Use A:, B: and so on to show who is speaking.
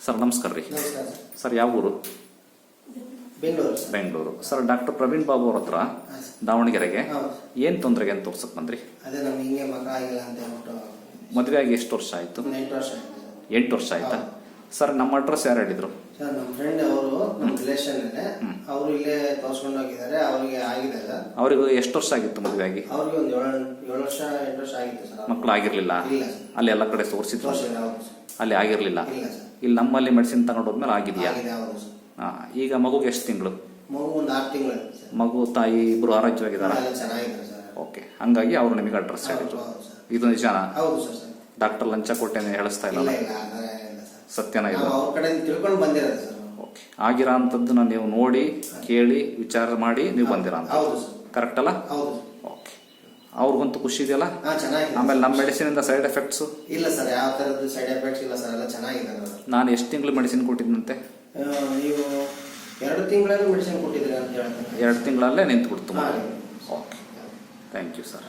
A: Sir ನಮಸ್ಕಾರ ರೀ.
B: ನಮಸ್ಕಾರ
A: ಸರ್ ಯಾವ ಊರು?
B: ಬೆಂಗಳೂರು.
A: ಬೆಂಗಳೂರು. ಸರ್ ಡಾಕ್ಟರ್ ಪ್ರವೀಣ್ ಬಾಬು ಅವ್ರ ಹತ್ರ ದಾವಣಗೆರೆಗೆ ಏನು ತೊಂದರೆಗೆ ಅಂತ ತೋರ್ಸಕ್ ಬಂದ್ರಿ?
B: ಅದೇ ನಮ್ಗೆ ಹಿಂಗೆ ಮಗ ಆಗಿಲ್ಲ ಅಂತ ಹೇಳ್ಬಿಟ್ಟು.
A: ಮದುವೆ ಆಗಿ ಎಷ್ಟು ವರ್ಷ ಆಯ್ತು?
B: 8 ವರ್ಷ ಆಯ್ತು.
A: 8 ವರ್ಷ ಆಯ್ತಾ? ಸರ್ ನಮ್ಮ ಅಡ್ರೆಸ್ ಯಾರು ಹೇಳಿದ್ರು?
B: ಸರ್ ನಮ್ಮ ಫ್ರೆಂಡ್ ಅವರು ನಮ್ಮ ರಿಲೇಷನ್ ಅಲ್ಲೇ ಅವರು ಇಲ್ಲೇ ತೋರ್ಸ್ಕೊಂಡು ಹೋಗಿದ್ದಾರೆ. ಅವರಿಗೆ ಆಗಿದೆ ಸರ್.
A: ಅವ್ರಿಗೆ ಎಷ್ಟು ವರ್ಷ ಆಗಿತ್ತು ಮದುವೆ ಆಗಿ?
B: ಅವ್ರಿಗೆ ಒಂದು 7 ವರ್ಷ 8 ವರ್ಷ ಆಗಿತ್ತು ಸರ್.
A: ಮಕ್ಕಳು ಆಗಿರ್ಲಿಲ್ಲ?
B: ಇಲ್ಲ ಸರ್.
A: ಅಲ್ಲಿ ಎಲ್ಲ ಕಡೆ ತೋರಿಸಿದ್ರು? ಅಲ್ಲಿ ಆಗಿರ್ಲಿಲ್ಲ?
B: ಇಲ್ಲ ಸರ್.
A: ಇಲ್ಲಿ ನಮ್ಮಲ್ಲಿ ಮೆಡಿಸಿನ್ ತಗೊಂಡು ಹೋದ್ಮೇಲೆ ಆಗಿದೆಯಾ?
B: ಆಗಿದೆ, ಹೌದು ಸರ್.
A: ಈಗ ಮಗುಗೆ ಎಷ್ಟು ತಿಂಗಳು?
B: ಮಗು ಒಂದು 6 ತಿಂಗಳು.
A: ಮಗು ತಾಯಿ ಇಬ್ರು ಆರೋಗ್ಯವಾಗಿದ್ದಾರ?
B: ಎಲ್ಲ ಚೆನ್ನಾಗಿದೆ ಸರ್.
A: ಓಕೆ, ಹಂಗಾಗಿ ಅವರು ನಿಮಗೆ ಅಡ್ರೆಸ್ ಹೇಳಿದ್ರು.
B: ಹೌದು ಸರ್.
A: ಇದು ನಿಜಾನಾ?
B: ಹೌದು ಸರ್.
A: ಡಾಕ್ಟರ್ ಲಂಚ ಕೊಟ್ಟೇನೆ ಹೇಳಿಸ್ತಾ ಇಲ್ಲ?
B: ಇಲ್ಲ ಇಲ್ಲ ಅದೇ ಇಲ್ಲ ಸರ್.
A: ಸತ್ಯನ ಇದು?
B: ಅವ್ರ ಕಡೆ ತಿಳ್ಕೊಂಡು ಬಂದಿರೋದು ಸರ್.
A: ಓಕೆ, ಆಗಿರೋ ಅಂಥದ್ದನ್ನ ನೀವು ನೋಡಿ ಕೇಳಿ ವಿಚಾರ ಮಾಡಿ ನೀವು ಬಂದಿರೋ ಅಂತ.
B: ಹೌದು ಸರ್.
A: ಕರೆಕ್ಟ್ ಅಲ್ಲ?
B: ಹೌದು.
A: ಓಕೆ, ಅವ್ರಿಗಂತೂ ಖುಷಿ ಇದೆಯಲ್ಲ?
B: ಚೆನ್ನಾಗಿದೆ.
A: ಆಮೇಲೆ ನಮ್ಮ ಮೆಡಿಸಿನ್ ಇಂದ ಸೈಡ್ ಎಫೆಕ್ಟ್ಸ್
B: ಇಲ್ಲ ಸರ್, ಯಾವ ತರದ್ದು ಸೈಡ್ ಎಫೆಕ್ಟ್ಸ್ ಇಲ್ಲ ಸರ್, ಎಲ್ಲ ಚೆನ್ನಾಗಿದೆ.
A: ನಾನು ಎಷ್ಟು ತಿಂಗಳು ಮೆಡಿಸಿನ್ ಕೊಟ್ಟಿದ್ದಂತೆ?
B: ನೀವು 2 ತಿಂಗಳಲ್ಲಿ ಮೆಡಿಸಿನ್ ಕೊಟ್ಟಿದ್ದೀರಿ ಅಂತ ಹೇಳ್ತೀನಿ.
A: 2 ತಿಂಗಳಲ್ಲೇ ನಿಂತು ಬಿಡ್ತು.
B: ಹಾಂ.
A: Okay, thank you sir.